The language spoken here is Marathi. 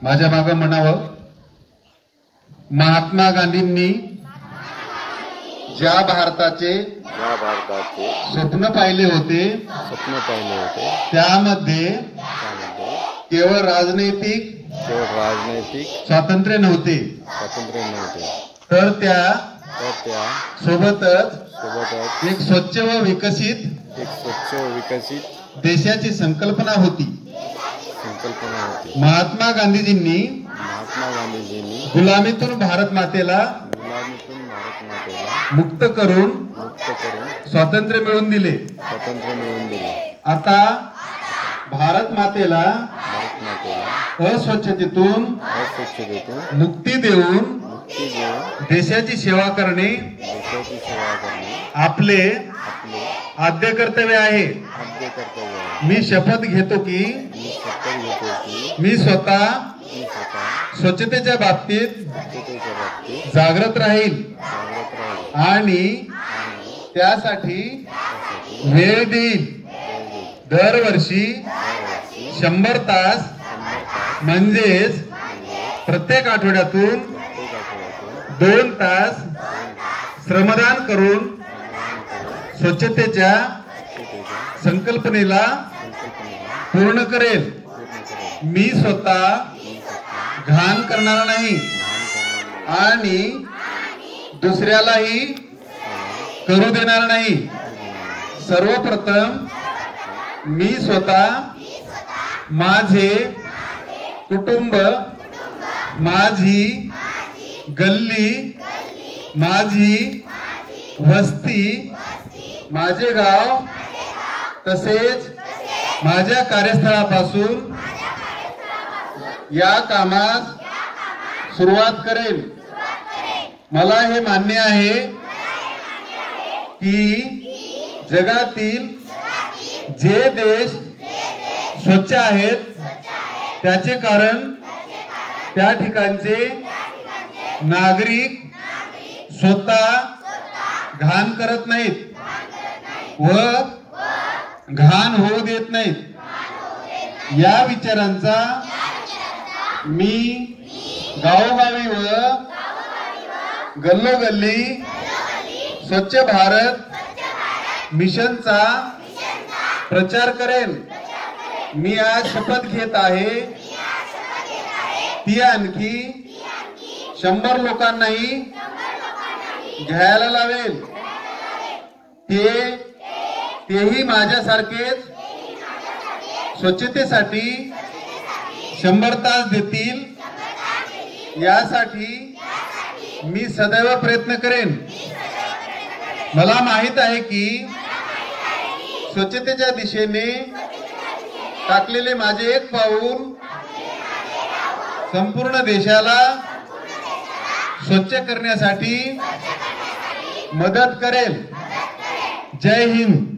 माझ्या मागे म्हणावं, महात्मा गांधींनी ज्या भारताचे स्वप्न पाहिले होते त्यामध्ये केवळ राजनैतिक स्वातंत्र्य नव्हते, तर त्या सोबतच एक स्वच्छ व विकसित देशाची संकल्पना होती. महात्मा गांधीजींनी गुलामीतून भारत मातेला मुक्त करून स्वातंत्र्य मिळवून दिले. आता भारत मातेला अस्वच्छतेतून मुक्ती देऊन देशाची सेवा करणे आपले आद्य कर्तव्य आहे. मी शपथ घेतो की मी स्वतः स्वच्छतेच्या बाबतीत जागृत राहील आणि त्यासाठी वेळ देईल. दरवर्षी 100 तास म्हणजेच प्रत्येक आठवड्यातून 2 तास श्रमदान करून स्वच्छतेच्या संकल्पनेला पूर्ण करेल. मी स्वतः घाण करणार नाही आणि दुसऱ्यालाही करू देणार नाही. सर्वप्रथम मी स्वतः, माझे कुटुंब, माझी गल्ली, माझी वस्ती, माझे गाव तसेच माझ्या कार्यस्थळापासून या कामास सुरुवात करेल. मला हे मान्य आहे की जगातील जे देश स्वच्छ आहेत त्याचे कारण त्या ठिकाणचे नागरिक स्वतः घाण करत नाहीत व घाण होऊ देत नाहीत. या विचारांचा मी गावोगावी व गल्लोगल्ली स्वच्छ भारत मिशनचा प्रचार करेन. मी आज शपथ घेत आहे ती आणखी 100 लोकांनाही घ्यायला लावेल. तेही माझ्यासारखेच स्वच्छतेसाठी 100 तास देतील. यासाठी मी सदैव प्रयत्न करेन. मला माहित आहे की स्वच्छतेच्या दिशेने टाकलेले माझे एक पाऊल संपूर्ण देशाला स्वच्छ करण्यासाठी मदत करेल. जय हिंद.